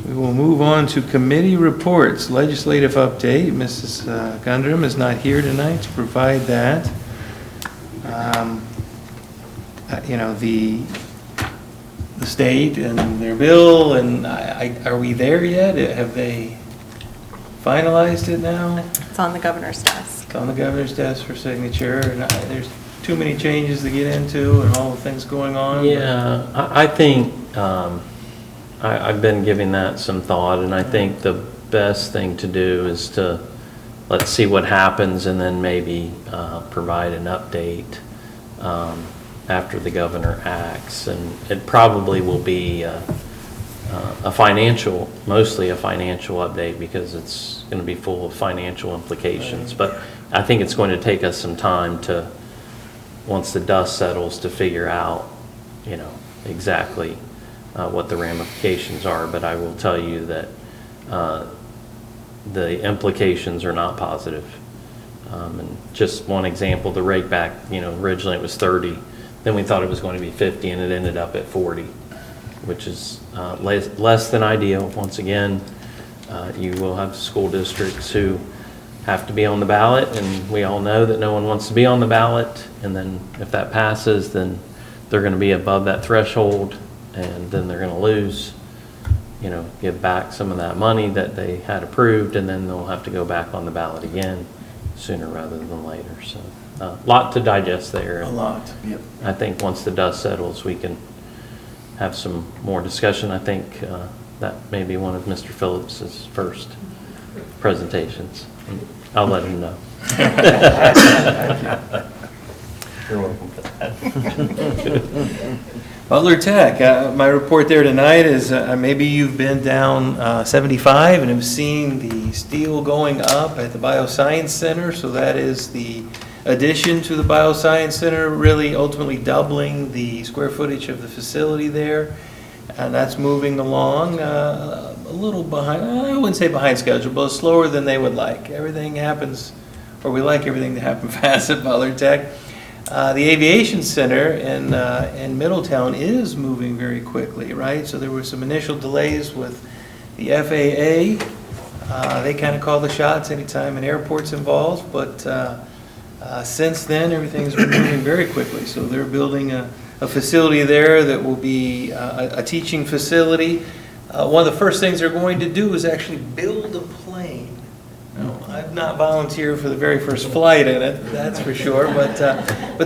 We will move on to committee reports. Legislative update. Mrs. Gundram is not here tonight to provide that. You know, the state and their bill, and are we there yet? Have they finalized it now? It's on the governor's desk. It's on the governor's desk for signature, and there's too many changes to get into and all the things going on. Yeah, I think I've been giving that some thought, and I think the best thing to do is to let's see what happens, and then maybe provide an update after the governor acts. And it probably will be mostly a financial update, because it's going to be full of financial implications. But I think it's going to take us some time to, once the dust settles, to figure out, you know, exactly what the ramifications are. But I will tell you that the implications are not positive. And just one example, the rake back, you know, originally it was 30, then we thought it was going to be 50, and it ended up at 40, which is less than ideal. Once again, you will have school districts who have to be on the ballot, and we all know that no one wants to be on the ballot. And then if that passes, then they're going to be above that threshold, and then they're going to lose, you know, give back some of that money that they had approved, and then they'll have to go back on the ballot again sooner rather than later. So a lot to digest there. A lot, yep. I think once the dust settles, we can have some more discussion. I think that may be one of Mr. Phillips's first presentations. I'll let him know. You're welcome. Butler Tech, my report there tonight is maybe you've been down 75 and have seen the steel going up at the Bioscience Center. So that is the addition to the Bioscience Center, really ultimately doubling the square footage of the facility there. And that's moving along a little behind, I wouldn't say behind schedule, but slower than they would like. Everything happens, or we like everything to happen fast at Butler Tech. The Aviation Center in Middletown is moving very quickly, right? So there were some initial delays with the FAA. They kind of call the shots anytime an airport's involved, but since then everything's been moving very quickly. So they're building a facility there that will be a teaching facility. One of the first things they're going to do is actually build a plane. No, I've not volunteered for the very first flight in it, that's for sure, but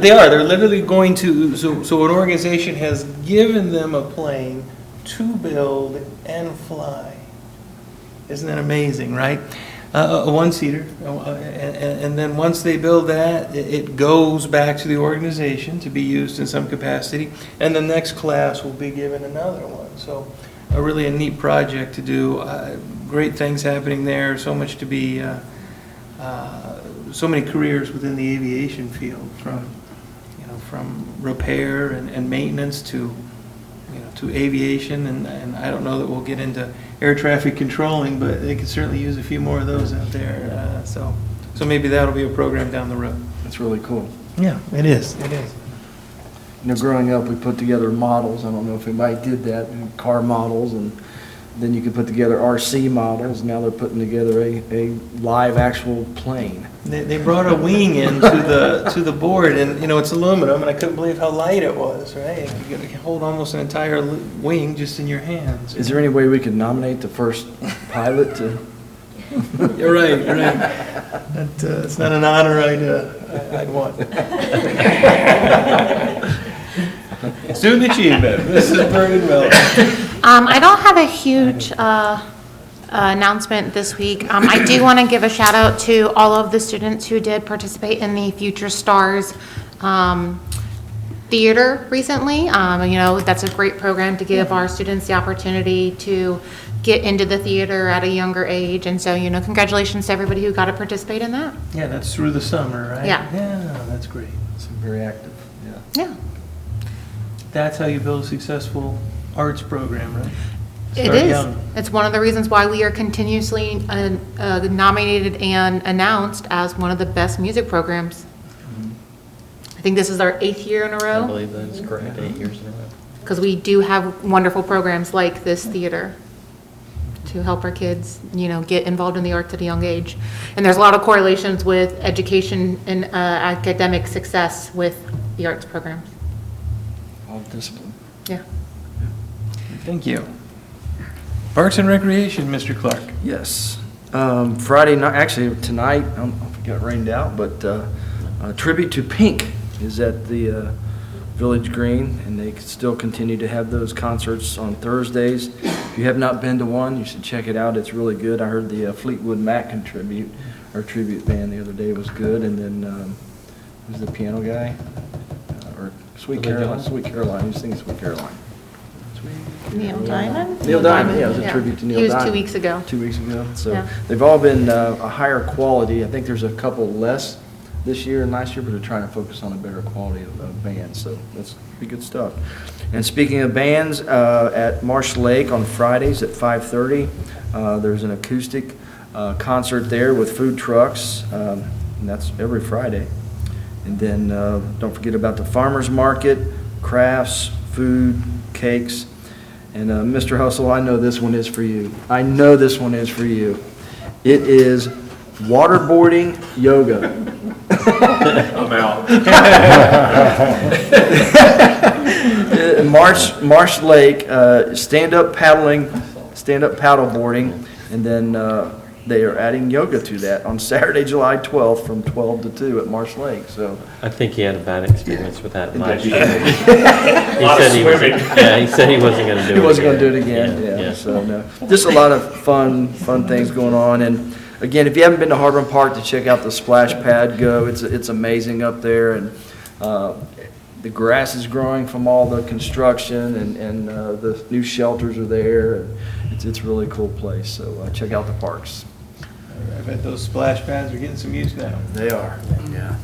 they are. They're literally going to, so an organization has given them a plane to build and fly. Isn't that amazing, right? A one-seater, and then once they build that, it goes back to the organization to be used in some capacity, and the next class will be given another one. So really a neat project to do. Great things happening there. So much to be, so many careers within the aviation field, from repair and maintenance to aviation, and I don't know that we'll get into air traffic controlling, but they could certainly use a few more of those out there. So maybe that'll be a program down the road. That's really cool. Yeah, it is. It is. You know, growing up, we put together models. I don't know if anybody did that, car models, and then you could put together RC models. Now they're putting together a live actual plane. They brought a wing into the board, and it's aluminum, and I couldn't believe how light it was. Right, you could hold almost an entire wing just in your hands. Is there any way we could nominate the first pilot to? You're right. You're right. It's not an honor I'd want. Student achievement. Mrs. Bergen-Miller. I don't have a huge announcement this week. I do want to give a shout out to all of the students who did participate in the Future Stars theater recently. That's a great program to give our students the opportunity to get into the theater at a younger age. And so, congratulations to everybody who got to participate in that. Yeah, that's through the summer, right? Yeah. Yeah, that's great. It's very active. Yeah. That's how you build a successful arts program, right? It Start is. young. It's one of the reasons why we are continuously nominated and announced as one of the best music programs. I think this is our 8th year in a I row, believe that's correct, 8 years in a row. because we do have wonderful programs like this theater. to help our kids, get involved in the arts at a young age. And there's a lot of correlations with education and academic success with the arts programs. All discipline. Yeah. Thank you. Parks and Recreation, Mr. Clark. Yes. Friday night, actually tonight, I don't know if it got rained out, but Tribute to Pink is at the Village Green, and they still continue to have those concerts on Thursdays. If you have not been to one, you should check it out. It's really good. I heard the Fleetwood Mac tribute band the other day was good, and then who's the piano guy? Or Sweet Billy Caroline. Joel? Sweet Caroline. Who's singing Sweet Caroline? Neil Diamond? Neil Diamond, yeah, it was a tribute to Neil He was Diamond. 2 weeks ago. 2 weeks ago. So Yeah. they've all been a higher quality. I think there's a couple less this year and last year, but they're trying to focus on a better quality of bands. So that's pretty good stuff. And speaking of bands, at Marsh Lake on Fridays at 5:30, there's an acoustic concert there with food trucks, and that's every Friday. And then don't forget about the farmers market, crafts, food, cakes. And Mr. Hustle, I know this one is for you. I know this one is for you. It is waterboarding yoga. I'm out. Marsh Lake, stand-up paddling, stand-up paddleboarding, and then they are adding yoga to that on Saturday, July 12th from 12 to 2 at Marsh Lake. So I think he had a bad experience with that last year. A lot of swimming. Yeah, he said he wasn't gonna do it. he wasn't going to do it again. again. Yeah. So no, just a lot of fun things going on. And again, if you haven't been to Harbor Park to check out the splash pad, go. It's amazing up there, and the grass is growing from all the construction, and the new shelters are there. And it's a really cool place. So check out the parks. I bet those splash pads are getting some use now. They are. Yeah.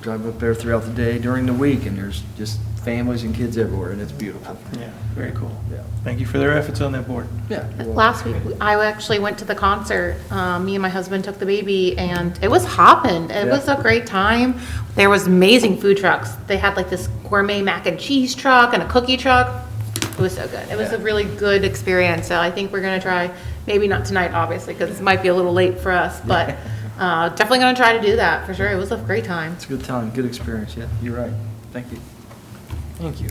Drive up there throughout the day during the week, and there's just families and kids everywhere, and it's beautiful. Yeah, very cool. Yeah. Thank you for their efforts on that board. Yeah. Last week, I actually went to the concert. Me and my husband took the baby, and it was hopping. It was a great time. There was amazing food trucks. They had like this gourmet mac and cheese truck and a cookie truck. It was so good. It was a really good experience. So I think we're gonna try, maybe not tonight, obviously, because it might be a little late for us, but definitely gonna try to do that for sure. It was a great time. It's a good time, good experience. Yeah, you're right. Thank you. Thank you.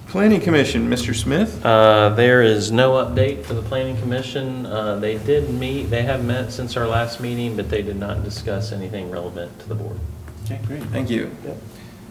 Planning Commission, Mr. Smith. There is no update for the planning commission. They did meet, they have met since our last meeting, but they did not discuss anything relevant to the board. Okay, great. Thank you.